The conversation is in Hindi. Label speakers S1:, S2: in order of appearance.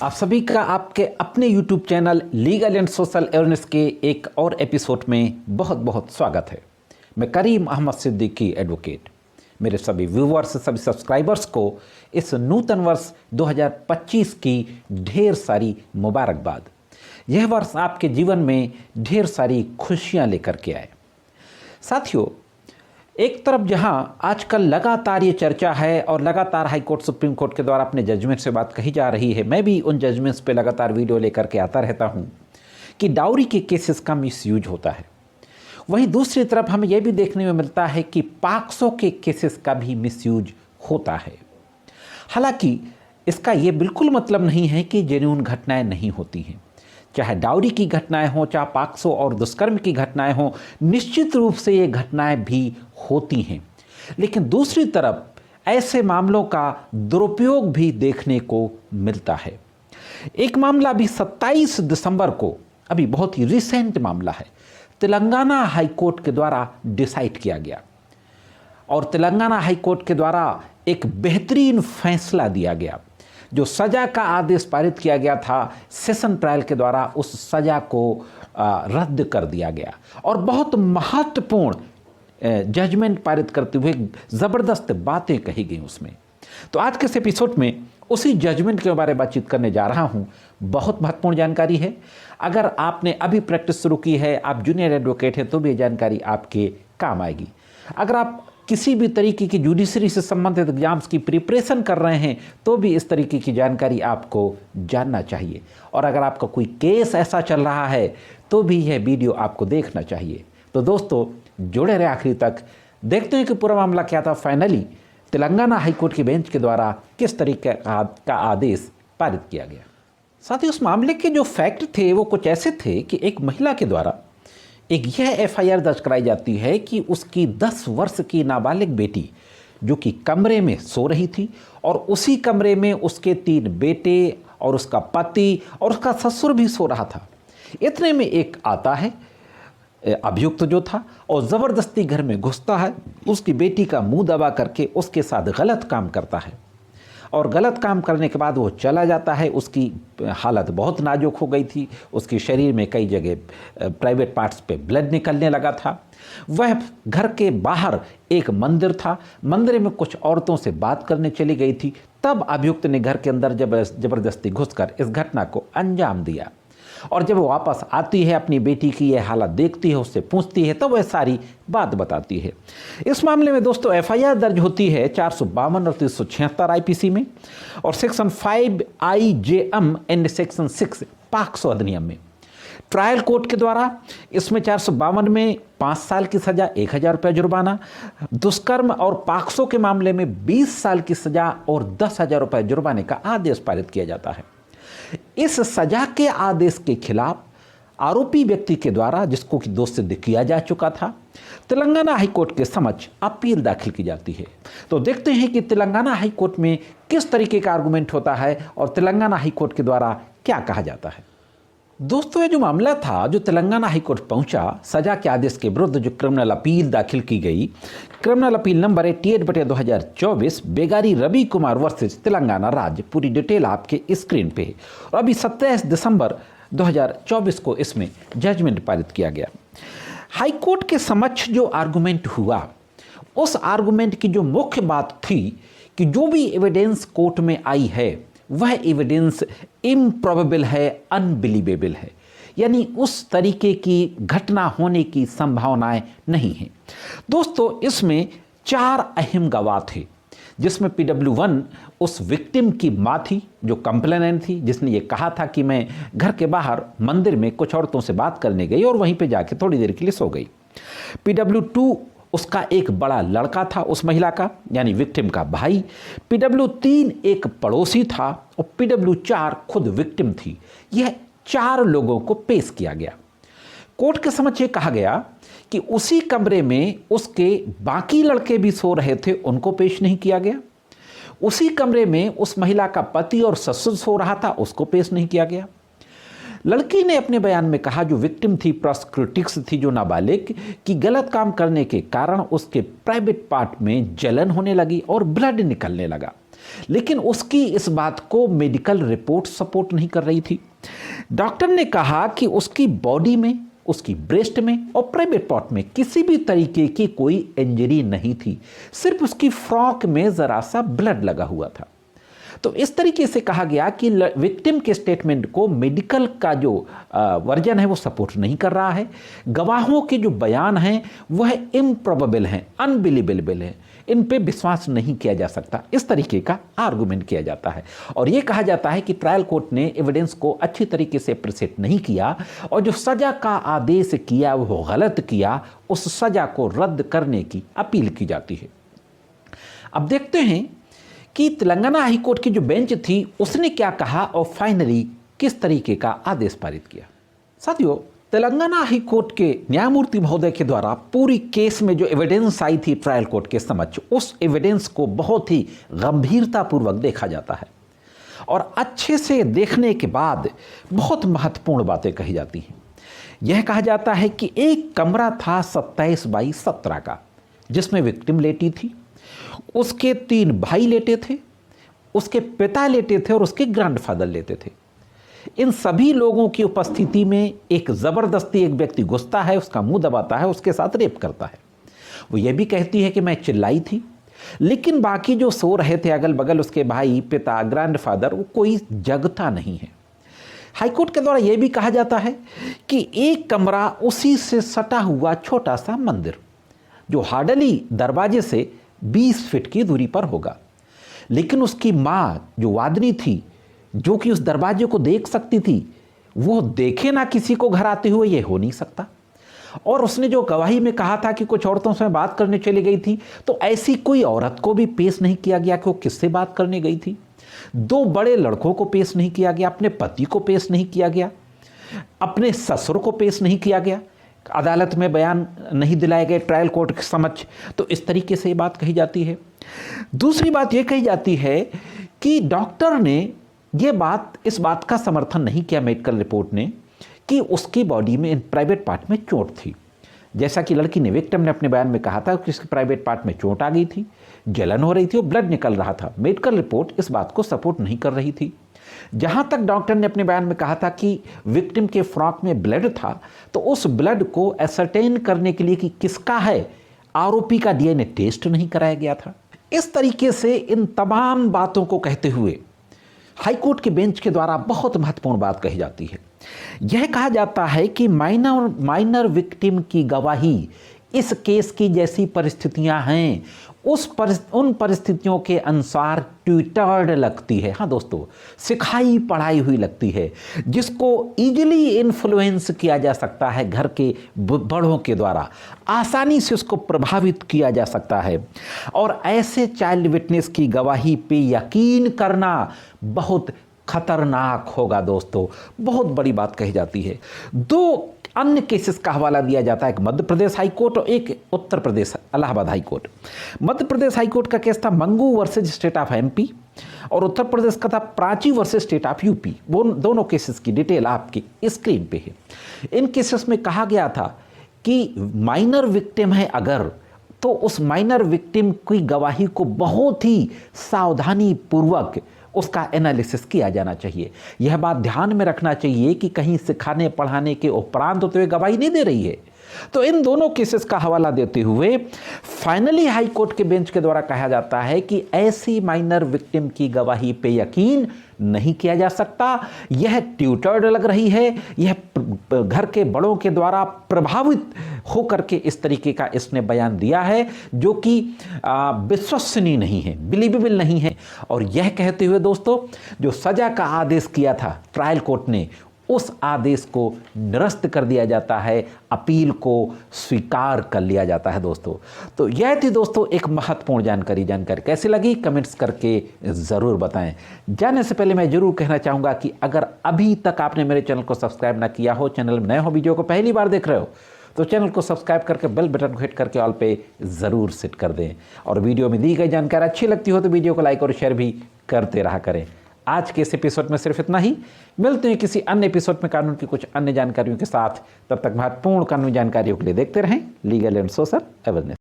S1: आप सभी का आपके अपने YouTube channel legal and social awareness के एक और एपिसोड में बहुत बहुत स्वागत है। मैं करीम अहमद सिद्दीकी एडवोकेट। मेरे सभी व्यूवर्स, सभी सब्सक्राइबर्स को इस नूतन वर्ष 2025 की ढेर सारी मुबारकबाद। यह वर्ष आपके जीवन में ढेर सारी खुशियां लेकर के आए। साथियों, एक तरफ जहां आजकल लगातार ये चर्चा है और लगातार हाई कोर्ट, सुप्रीम कोर्ट के द्वारा अपने जजमेंट से बात कही जा रही है, मैं भी उन जजमेंट्स पे लगातार वीडियो लेकर के आता रहता हूं कि डाउरी के केसेस का मिसयूज होता है। वहीं दूसरी तरफ हमें यह भी देखने में मिलता है कि पॉक्सो के केसेस का भी मिसयूज होता है। हालांकि इसका ये बिल्कुल मतलब नहीं है कि जेन्युइन घटनाएं नहीं होती हैं। चाहे डाउरी की घटनाएं हों, चाहे पॉक्सो और दुष्कर्म की घटनाएं हों, निश्चित रूप से ये घटनाएं भी होती हैं। लेकिन दूसरी तरफ ऐसे मामलों का दुरुपयोग भी देखने को मिलता है। एक मामला अभी 27 दिसंबर को, अभी बहुत ही रिसेंट मामला है, तेलंगाना हाई कोर्ट के द्वारा डिसाइड किया गया और तेलंगाना हाई कोर्ट के द्वारा एक बेहतरीन फैसला दिया गया। जो सज़ा का आदेश पारित किया गया था सेशन ट्रायल के द्वारा, उस सज़ा को रद्द कर दिया गया और बहुत महत्वपूर्ण जजमेंट पारित करते हुए ज़बरदस्त बातें कही गई उसमें। तो आज के इस एपिसोड में उसी जजमेंट के बारे में बातचीत करने जा रहा हूं। बहुत महत्वपूर्ण जानकारी है। अगर आपने अभी प्रैक्टिस शुरू की है, आप जूनियर एडवोकेट हैं, तो भी ये जानकारी आपके काम आएगी। अगर आप किसी भी तरीके की जुडिशरी से संबंधित एग्जाम्स की प्रिपरेशन कर रहे हैं, तो भी इस तरीके की जानकारी आपको जानना चाहिए। और अगर आपका कोई केस ऐसा चल रहा है, तो भी यह वीडियो आपको देखना चाहिए। तो दोस्तों, जुड़े रहे आखिरी तक। देखते हैं कि पूरा मामला क्या था। फाइनली तेलंगाना हाईकोर्ट की बेंच के द्वारा किस तरीके का आदेश पारित किया गया। साथ ही उस मामले के जो फैक्ट थे वो कुछ ऐसे थे कि एक महिला के द्वारा एक यह एफआईआर दर्ज कराई जाती है कि उसकी 10 वर्ष की नाबालिग बेटी जो कि कमरे में सो रही थी और उसी कमरे में उसके 3 बेटे और उसका पति और उसका ससुर भी सो रहा था। इतने में एक आता है अभियुक्त जो था और ज़बरदस्ती घर में घुसता है, उसकी बेटी का मुंह दबा करके उसके साथ गलत काम करता है और गलत काम करने के बाद वो चला जाता है। उसकी हालत बहुत नाजुक हो गई थी। उसके शरीर में कई जगह प्राइवेट पार्ट्स पे ब्लड निकलने लगा था। वह घर के बाहर एक मंदिर था, मंदिर में कुछ औरतों से बात करने चली गई थी। तब अभियुक्त ने घर के अंदर जबरदस्ती घुसकर इस घटना को अंजाम दिया और जब वो वापस आती है, अपनी बेटी की यह हालत देखती है, उससे पूछती है, तब वह सारी बात बताती है। इस मामले में दोस्तों एफआईआर दर्ज होती है 452 और 376 आईपीसी में और section 5 IJM and section 6 POCSO अधिनियम में। ट्रायल कोर्ट के द्वारा इसमें 452 में 5 साल की सजा, 1000 रुपये जुर्माना, दुष्कर्म और पॉक्सो के मामले में 20 साल की सजा और 10,000 रुपये जुर्माने का आदेश पारित किया जाता है। इस सजा के आदेश के खिलाफ आरोपी व्यक्ति के द्वारा, जिसको कि दोष सिद्ध किया जा चुका था, तेलंगाना हाईकोर्ट के समक्ष अपील दाखिल की जाती है। तो देखते हैं कि तेलंगाना हाईकोर्ट में किस तरीके का आर्गुमेंट होता है और तेलंगाना हाईकोर्ट के द्वारा क्या कहा जाता है। दोस्तों, ये जो मामला था जो तेलंगाना हाईकोर्ट पहुंचा, सजा के आदेश के विरुद्ध जो क्रिमिनल अपील दाखिल की गई, criminal appeal number 88/2024 Begari Ravi Kumar versus Telangana राज्य। पूरी डिटेल आपके स्क्रीन पे है और अभी 27 दिसंबर 2024 को इसमें जजमेंट पारित किया गया। हाईकोर्ट के समक्ष जो आर्गुमेंट हुआ, उस आर्गुमेंट की जो मुख्य बात थी कि जो भी एविडेंस कोर्ट में आई है वह एविडेंस इम्प्रॉबेबल है, अनबिलीवेबल है, यानी उस तरीके की घटना होने की संभावनाएं नहीं हैं। दोस्तों, इसमें 4 अहम गवाह थे, जिसमें PW1 उस विक्टिम की माँ थी जो कंप्लेनेंट थी, जिसने ये कहा था कि मैं घर के बाहर मंदिर में कुछ औरतों से बात करने गई और वहीं पे जाके थोड़ी देर के लिए सो गई। PW2 उसका एक बड़ा लड़का था उस महिला का, यानी विक्टिम का भाई। PW3 एक पड़ोसी था और PW4 खुद विक्टिम थी। यह 4 लोगों को पेश किया गया। कोर्ट के समक्ष ये कहा गया कि उसी कमरे में उसके बाकी लड़के भी सो रहे थे, उनको पेश नहीं किया गया। उसी कमरे में उस महिला का पति और ससुर सो रहा था, उसको पेश नहीं किया गया। लड़की ने अपने बयान में कहा, जो विक्टिम थी, प्रोस्क्यूटिक्स थी, जो नाबालिग, कि गलत काम करने के कारण उसके प्राइवेट पार्ट में जलन होने लगी और ब्लड निकलने लगा। लेकिन उसकी इस बात को मेडिकल रिपोर्ट सपोर्ट नहीं कर रही थी। डॉक्टर ने कहा कि उसकी बॉडी में, उसकी ब्रेस्ट में और प्राइवेट पार्ट में किसी भी तरीके की कोई इंजरी नहीं थी, सिर्फ उसकी फ्रॉक में ज़रा सा ब्लड लगा हुआ था। तो इस तरीके से कहा गया कि विक्टिम के स्टेटमेंट को मेडिकल का जो वर्जन है वो सपोर्ट नहीं कर रहा है। गवाहों के जो बयान हैं वह इम्प्रॉबेबल हैं, अनबिलीवेबल हैं, इन पे विश्वास नहीं किया जा सकता, इस तरीके का आर्गुमेंट किया जाता है। और ये कहा जाता है कि ट्रायल कोर्ट ने एविडेंस को अच्छी तरीके से अप्रिशिएट नहीं किया और जो सज़ा का आदेश किया वो गलत किया, उस सज़ा को रद्द करने की अपील की जाती है। अब देखते हैं कि तेलंगाना हाई कोर्ट की जो बेंच थी उसने क्या कहा और फाइनली किस तरीके का आदेश पारित किया। साथियों, तेलंगाना हाई कोर्ट के न्यायमूर्ति महोदय के द्वारा पूरी केस में जो एविडेंस आई थी ट्रायल कोर्ट के समक्ष, उस एविडेंस को बहुत ही गंभीरतापूर्वक देखा जाता है और अच्छे से देखने के बाद बहुत महत्वपूर्ण बातें कही जाती हैं। यह कहा जाता है कि एक कमरा था 27x17 का, जिसमें विक्टिम लेटी थी, उसके 3 भाई लेटे थे, उसके पिता लेटे थे और उसके ग्रैंडफादर लेटे थे। इन सभी लोगों की उपस्थिति में एक ज़बरदस्ती एक व्यक्ति घुसता है, उसका मुंह दबाता है, उसके साथ रेप करता है। वो ये भी कहती है कि मैं चिल्लाई थी, लेकिन बाकी जो सो रहे थे अगल बगल, उसके भाई, पिता, ग्रैंडफादर, वो कोई जगता नहीं है। हाईकोर्ट के द्वारा यह भी कहा जाता है कि एक कमरा, उसी से सटा हुआ छोटा सा मंदिर जो हार्डली दरवाजे से 20 फीट की दूरी पर होगा, लेकिन उसकी माँ जो वादनी थी, जो कि उस दरवाजे को देख सकती थी, वो देखे ना किसी को घर आते हुए, ये हो नहीं सकता। और उसने जो गवाही में कहा था कि कुछ औरतों से बात करने चली गई थी, तो ऐसी कोई औरत को भी पेश नहीं किया गया कि वो किससे बात करने गई थी। 2 बड़े लड़कों को पेश नहीं किया गया, अपने पति को पेश नहीं किया गया, अपने ससुर को पेश नहीं किया गया, अदालत में बयान नहीं दिलाए गए ट्रायल कोर्ट के समक्ष। तो इस तरीके से ये बात कही जाती है। दूसरी बात ये कही जाती है कि डॉक्टर ने इस बात का समर्थन नहीं किया, मेडिकल रिपोर्ट ने, कि उसकी बॉडी में प्राइवेट पार्ट में चोट थी। जैसा कि लड़की ने, विक्टिम ने अपने बयान में कहा था कि उसके प्राइवेट पार्ट में चोट आ गई थी, जलन हो रही थी और ब्लड निकल रहा था। मेडिकल रिपोर्ट इस बात को सपोर्ट नहीं कर रही थी। जहां तक डॉक्टर ने अपने बयान में कहा था कि विक्टिम के फ्रॉक में ब्लड था, तो उस ब्लड को एसरटेन करने के लिए कि किसका है, आरोपी का डीएनए टेस्ट नहीं कराया गया था। इस तरीके से इन तमाम बातों को कहते हुए हाईकोर्ट के बेंच के द्वारा बहुत महत्वपूर्ण बात कही जाती है। यह कहा जाता है कि माइनर विक्टिम की गवाही इस केस की जैसी परिस्थितियां हैं, उन परिस्थितियों के अनुसार ट्यूटर्ड लगती है। हाँ दोस्तों, सिखाई पढ़ाई हुई लगती है, जिसको इजीली इन्फ्लुएंस किया जा सकता है, घर के बड़ों के द्वारा आसानी से उसको प्रभावित किया जा सकता है। और ऐसे चाइल्ड विटनेस की गवाही पे यकीन करना बहुत खतरनाक होगा दोस्तों। बहुत बड़ी बात कही जाती है। 2 अन्य केसेस का हवाला दिया जाता है, एक मध्य प्रदेश हाई कोर्ट और एक Uttar Pradesh Allahabad high court. Madhya Pradesh high court का केस था Mangu versus state of MP और उत्तर प्रदेश का था Prachi versus state of UP. वो दोनों केसेस की डिटेल आपकी स्क्रीन पे है। इन केसेस में कहा गया था कि माइनर विक्टिम है अगर, तो उस माइनर विक्टिम की गवाही को बहुत ही सावधानी पूर्वक उसका एनालिसिस किया जाना चाहिए। यह बात ध्यान में रखना चाहिए कि कहीं सिखाने पढ़ाने के उपरांत तो ये गवाही नहीं दे रही है। तो इन दोनों केसेस का हवाला देते हुए फाइनली हाई कोर्ट के बेंच के द्वारा कहा जाता है कि ऐसी माइनर विक्टिम की गवाही पे यकीन नहीं किया जा सकता। यह ट्यूटर्ड लग रही है, यह घर के बड़ों के द्वारा प्रभावित होकर के इस तरीके का इसने बयान दिया है जो कि विश्वसनीय नहीं है, बिलीवेबल नहीं है। और यह कहते हुए दोस्तों, जो सजा का आदेश किया था ट्रायल कोर्ट ने, उस आदेश को निरस्त कर दिया जाता है, अपील को स्वीकार कर लिया जाता है दोस्तों। तो यह थी दोस्तों एक महत्वपूर्ण जानकारी कैसी लगी कमेंट्स करके ज़रूर बताएं। जाने से पहले मैं ज़रूर कहना चाहूँगा कि अगर अभी तक आपने मेरे चैनल को सब्सक्राइब ना किया हो, चैनल में नए हो, वीडियो को पहली बार देख रहे हो, तो चैनल को सब्सक्राइब करके बेल बटन को हिट करके ऑल पे ज़रूर सेट कर दें। और वीडियो में दी गई जानकारी अच्छी लगती हो तो वीडियो को लाइक और शेयर भी करते रहा करें। आज के इस एपिसोड में सिर्फ इतना ही। मिलते हैं किसी अन्य एपिसोड में कानून की कुछ अन्य जानकारियों के साथ। तब तक महत्वपूर्ण कानूनी जानकारियों के लिए देखते रहें लीगल एंड सोशल अवेयरनेस।